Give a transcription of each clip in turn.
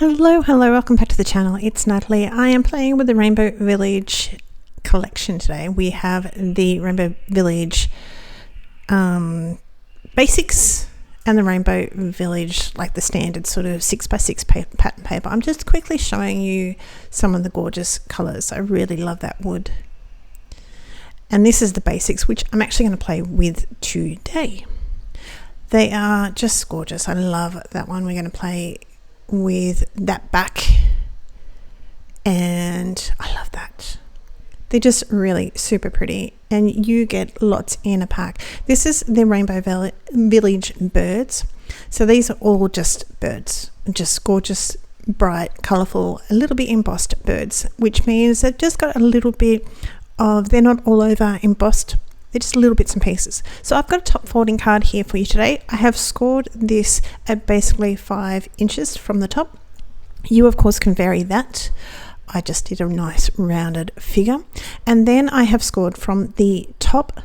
Hello, welcome back to the channel. It's Natalie. I am playing with the Rainbow Village collection today. We have the Rainbow Village basics and the Rainbow Village, like the standard sort of 6x6 pattern paper. I'm just quickly showing you some of the gorgeous colors. I really love that wood. And this is the basics, which I'm actually going to play with today. They are just gorgeous. I love that one. We're going to play with that back, and I love that. They're just really super pretty, and you get lots in a pack. This is the Rainbow Village birds. So these are all just birds, just gorgeous, bright, colourful, a little bit embossed birds, which means they've just got a little bit of, they're not all over embossed. They're just little bits and pieces. So I've got a top folding card here for you today. I have scored this at basically 5 inches from the top. You of course can vary that. I just did a nice rounded figure. And then I have scored from the top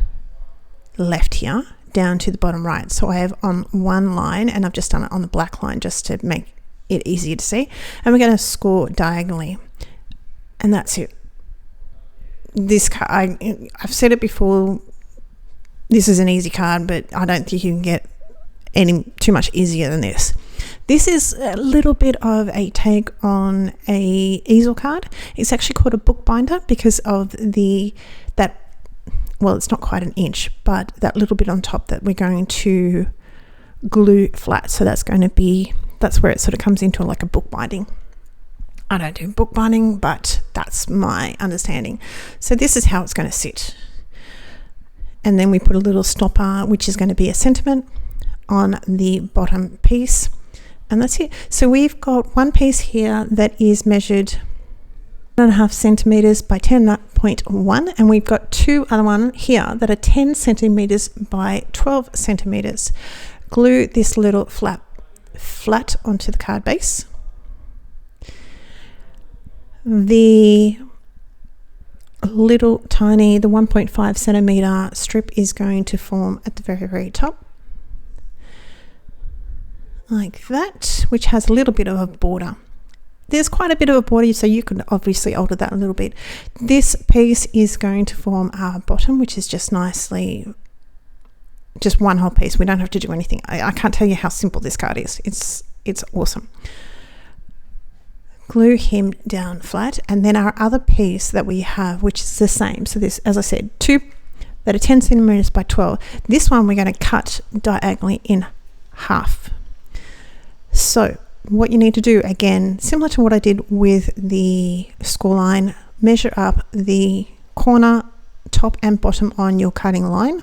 left here down to the bottom right. So I have on one line, and I've just done it on the black line just to make it easier to see. And we're going to score diagonally. And that's it. This card, I've said it before, this is an easy card, but I don't think you can get any too much easier than this. This is a little bit of a take on a easel card. It's actually called a bookbinder because of well, it's not quite an inch, but that little bit on top that we're going to glue flat. So that's where it sort of comes into like a bookbinding. I don't do bookbinding, but that's my understanding. So this is how it's going to sit. And then we put a little stopper, which is going to be a sentiment on the bottom piece. And that's it. So we've got one piece here that is measured 1.5 centimeters by 10.1. And we've got two other ones here that are 10 centimeters by 12 centimeters. Glue this little flat onto the card base. The little tiny, the 1.5 centimeter strip is going to form at the very, very top. Like that, which has a little bit of a border. There's quite a bit of a border, so you can obviously alter that a little bit. This piece is going to form our bottom, which is just nicely, just one whole piece. We don't have to do anything. I can't tell you how simple this card is. It's awesome. Glue him down flat, and then our other piece that we have, which is the same. So this, as I said, two that are 10 centimeters by 12. This one we're going to cut diagonally in half. So what you need to do, again, similar to what I did with the score line, measure up the corner, top and bottom on your cutting line.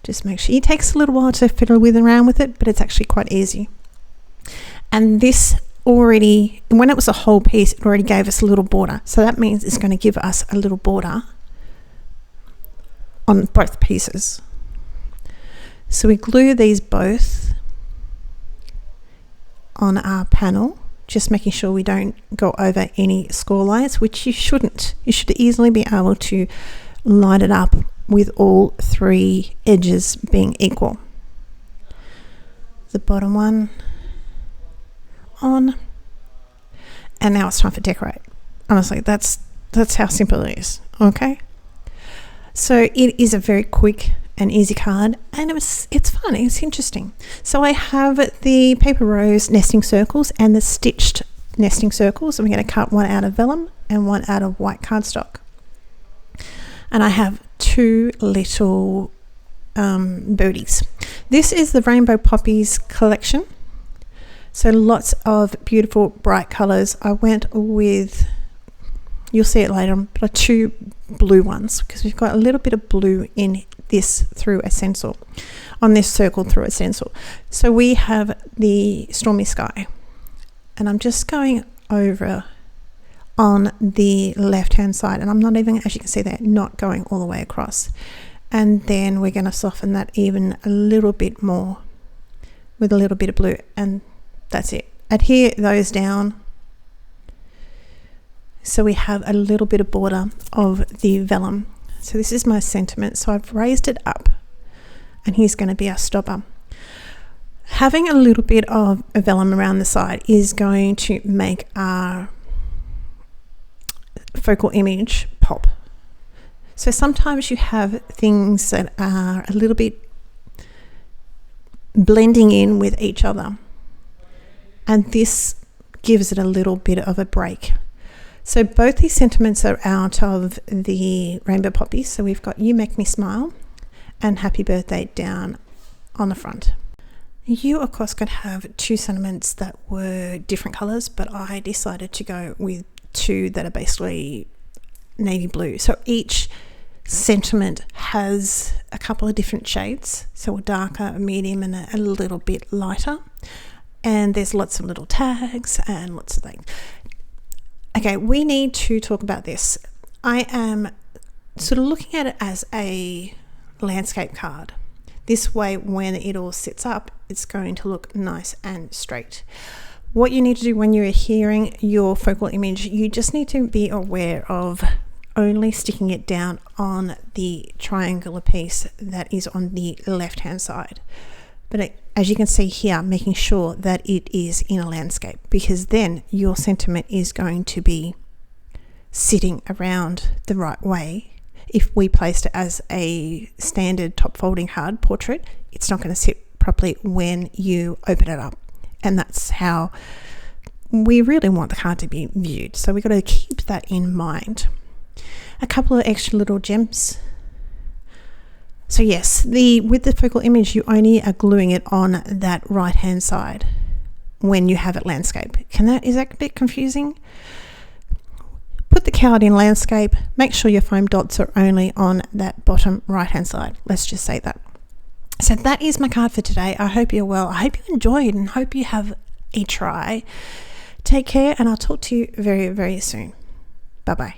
Just make sure, it takes a little while to fiddle with around with it, but it's actually quite easy. And this already, when it was a whole piece, it already gave us a little border. So that means it's going to give us a little border on both pieces. So we glue these both on our panel, just making sure we don't go over any score lines, which you shouldn't. You should easily be able to line it up with all 3 edges being equal. The bottom one on, and now it's time for decorate. Honestly, that's how simple it is. Okay, so it is a very quick and easy card, and it's fun, it's interesting. So I have the paper rose nesting circles and the stitched nesting circles, and we're going to cut one out of vellum and one out of white cardstock. And I have 2 little birdies. This is the Rainbow Poppies collection. So lots of beautiful bright colors. I went with, you'll see it later on, but 2 blue ones, because we've got a little bit of blue in this through a stencil, on this circle through a stencil. So we have the stormy sky, and I'm just going over on the left hand side, and I'm not even, as you can see there, not going all the way across. And then we're going to soften that even a little bit more with a little bit of blue, and that's it. Adhere those down so we have a little bit of border of the vellum. So this is my sentiment, so I've raised it up, and here's going to be our stopper. Having a little bit of vellum around the side is going to make our focal image pop. So sometimes you have things that are a little bit blending in with each other, and this gives it a little bit of a break. So both these sentiments are out of the Rainbow Poppies. So we've got You Make Me Smile and Happy Birthday down on the front. You, of course, could have two sentiments that were different colours, but I decided to go with two that are basically navy blue. So each sentiment has a couple of different shades, so a darker, a medium, and a little bit lighter. And there's lots of little tags and lots of things. Okay, we need to talk about this. I am sort of looking at it as a landscape card. This way, when it all sits up, it's going to look nice and straight. What you need to do when you're adhering your focal image, you just need to be aware of only sticking it down on the triangular piece that is on the left-hand side. But as you can see here, making sure that it is in a landscape, because then your sentiment is going to be sitting around the right way. If we placed it as a standard top folding card portrait, it's not going to sit properly when you open it up. And that's how we really want the card to be viewed. So we've got to keep that in mind. A couple of extra little gems. So yes, with the focal image, you only are gluing it on that right hand side when you have it landscape. Is that a bit confusing? Put the card in landscape, make sure your foam dots are only on that bottom right hand side. Let's just say that. So that is my card for today. I hope you're well. I hope you enjoyed and hope you have a try. Take care, and I'll talk to you very, very soon. Bye-bye.